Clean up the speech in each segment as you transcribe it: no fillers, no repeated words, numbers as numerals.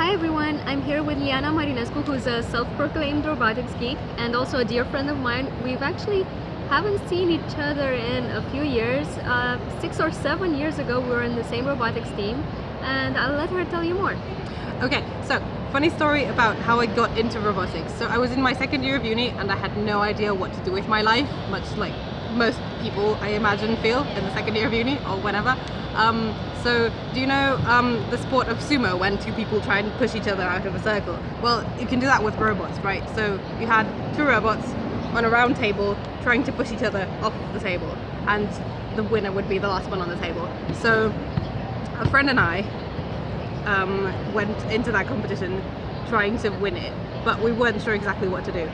Hi everyone, I'm here with Liana Marinescu, who's a self-proclaimed robotics geek and also a dear friend of mine. We've actually haven't seen each other in a few years. 6 or 7 years ago we were in the same robotics team, and I'll let her tell you more. Okay, so funny story about how I got into robotics. So I was in my second year of uni and I had no idea what to do with my life, much like most people I imagine feel in the second year of uni or whenever. So do you know the sport of sumo, when two people try and push each other out of a circle? Well, you can do that with robots, right? So you had two robots on a round table trying to push each other off the table, and the winner would be the last one on the table. So a friend and I went into that competition trying to win it, but we weren't sure exactly what to do.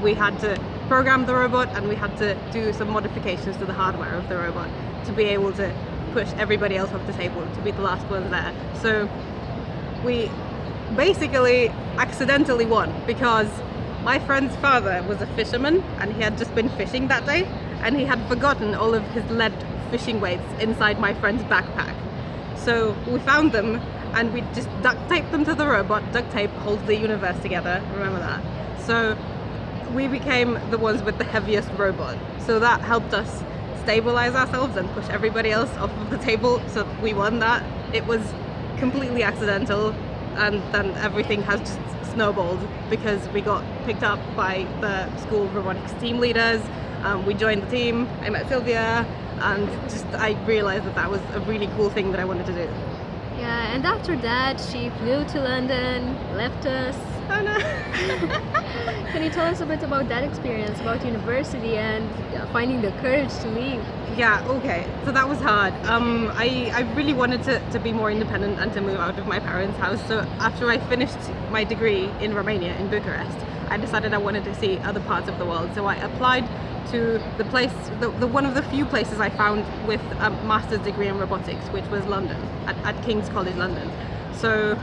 We had to program the robot and we had to do some modifications to the hardware of the robot to be able to push everybody else off the table, to be the last ones there. So we basically accidentally won because my friend's father was a fisherman and he had just been fishing that day and he had forgotten all of his lead fishing weights inside my friend's backpack. So we found them and we just duct taped them to the robot. Duct tape holds the universe together, remember that? So we became the ones with the heaviest robot. So that helped us stabilize ourselves and push everybody else off of the table, so we won that. It was completely accidental, and then everything has just snowballed because we got picked up by the school robotics team leaders. We joined the team, I met Sylvia, and just I realized that that was a really cool thing that I wanted to do. Yeah, and after that she flew to London, left us. Oh no. Can you tell us a bit about that experience, about university and finding the courage to leave? Yeah, okay, so that was hard. I really wanted to be more independent and to move out of my parents' house. So after I finished my degree in Romania, in Bucharest, I decided I wanted to see other parts of the world. So I applied to the place, one of the few places I found with a master's degree in robotics, which was London, at King's College London. So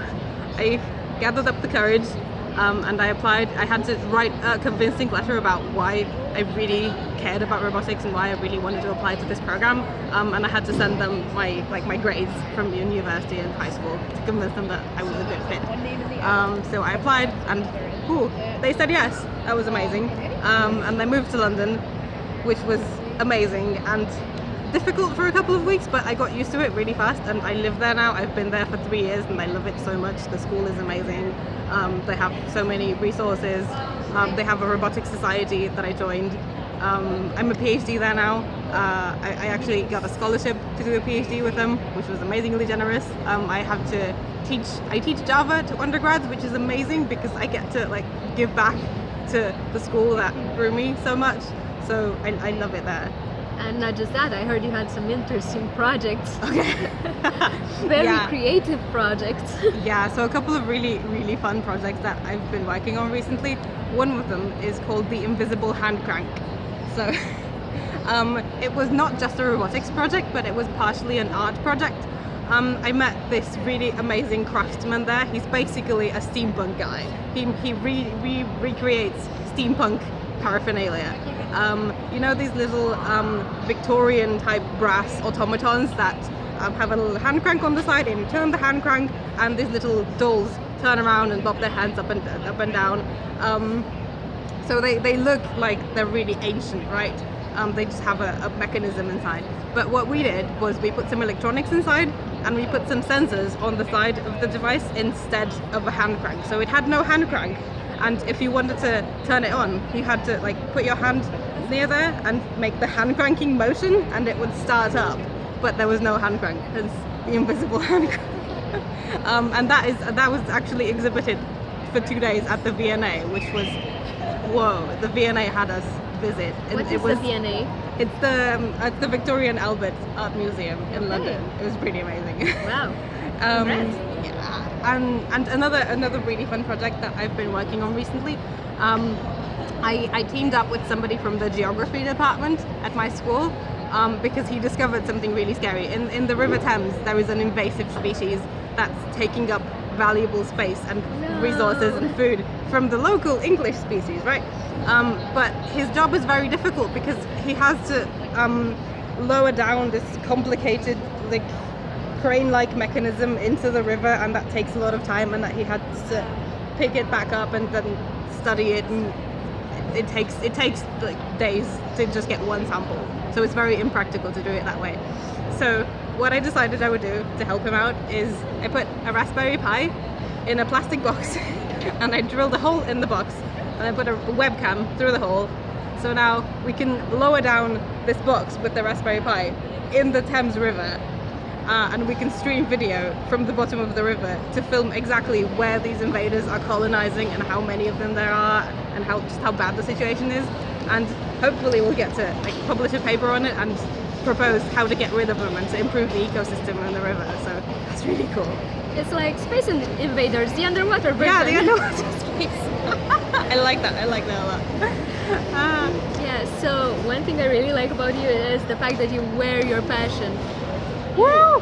I gathered up the courage and I applied. I had to write a convincing letter about why I really cared about robotics and why I really wanted to apply to this program, and I had to send them my grades from university and high school to convince them that I was a good fit. So I applied and they said yes. That was amazing. And I moved to London, which was amazing and difficult for a couple of weeks, but I got used to it really fast and I live there now. I've been there for 3 years and I love it so much. The school is amazing. They have so many resources. They have a robotics society that I joined. I'm a PhD there now. I actually got a scholarship to do a PhD with them, which was amazingly generous. I teach Java to undergrads, which is amazing because I get to give back to the school that grew me so much. So I love it there. And not just that, I heard you had some interesting projects. Okay. Very creative projects. Yeah, so a couple of really, really fun projects that I've been working on recently. One of them is called the Invisible Hand Crank. So it was not just a robotics project, but it was partially an art project. I met this really amazing craftsman there. He's basically a steampunk guy. He recreates steampunk paraphernalia. You know these little Victorian type brass automatons that have a little hand crank on the side, and you turn the hand crank and these little dolls turn around and bob their hands up and down. So they look like they're really ancient, right? They just have a mechanism inside. But what we did was we put some electronics inside and we put some sensors on the side of the device instead of a hand crank. So it had no hand crank. And if you wanted to turn it on, you had to put your hand near there and make the hand cranking motion and it would start up. But there was no hand crank. It's the invisible hand crank. And that was actually exhibited for 2 days at the V&A, which was, whoa, the V&A had us visit. What is the V&A? It's the Victoria and Albert Art Museum in London. It was pretty amazing. Wow. Yeah. And another really fun project that I've been working on recently. I teamed up with somebody from the geography department at my school because he discovered something really scary. In the River Thames, there is an invasive species that's taking up valuable space and resources and food from the local English species, right? But his job is very difficult because he has to lower down this complicated crane-like mechanism into the river, and that takes a lot of time, and that he had to pick it back up and then study it, and it takes like days to just get one sample. So it's very impractical to do it that way. So what I decided I would do to help him out is I put a Raspberry Pi in a plastic box and I drilled a hole in the box and I put a webcam through the hole. So now we can lower down this box with the Raspberry Pi in the Thames River, and we can stream video from the bottom of the river to film exactly where these invaders are colonizing and how many of them there are and how bad the situation is. And hopefully we'll get to like publish a paper on it and propose how to get rid of them and to improve the ecosystem in the river. So that's really cool. It's like Space Invaders, the underwater version. Yeah, the underwater space. I like that a lot. Yeah, so one thing I really like about you is the fact that you wear your passion. Woo!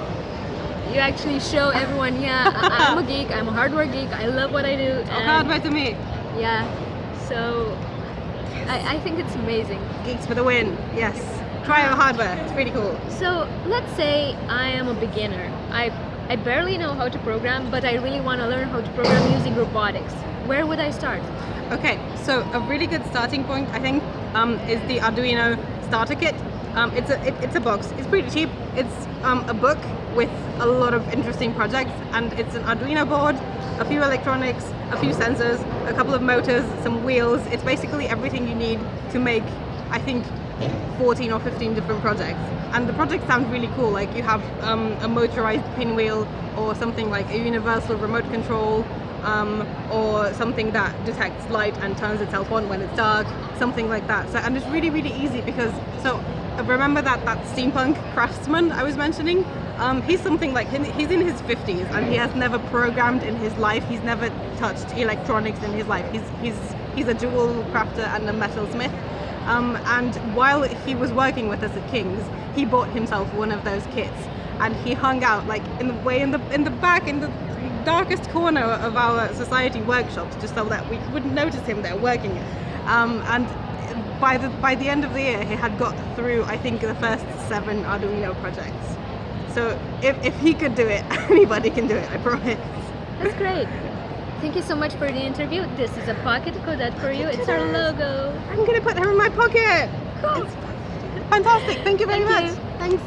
You actually show everyone, yeah, I'm a geek, I'm a hardware geek, I love what I do. Talk hardware to me. Yeah, so I think it's amazing. Geeks for the win, yes. Try our hardware, it's pretty cool. So let's say I am a beginner. I barely know how to program, but I really want to learn how to program using robotics. Where would I start? Okay, so a really good starting point, I think, is the Arduino starter kit. It's a box. It's pretty cheap. It's a book with a lot of interesting projects, and it's an Arduino board, a few electronics, a few sensors, a couple of motors, some wheels. It's basically everything you need to make, I think, 14 or 15 different projects. And the projects sound really cool. Like you have a motorized pinwheel, or something like a universal remote control, or something that detects light and turns itself on when it's dark, something like that. So, and it's really, really easy because, so remember that steampunk craftsman I was mentioning? He's something like, he's in his 50s and he has never programmed in his life. He's never touched electronics in his life. He's a jewel crafter and a metalsmith. And while he was working with us at King's, he bought himself one of those kits, and he hung out like in the back, in the darkest corner of our society workshops, just so that we wouldn't notice him there working it. And by the end of the year, he had got through, I think, the first 7 Arduino projects. So if he could do it, anybody can do it, I promise. That's great. Thank you so much for the interview. This is a pocket Codette for you. It's our logo. I'm gonna put her in my pocket. Cool. It's fantastic. Thank you very much. you. Thanks.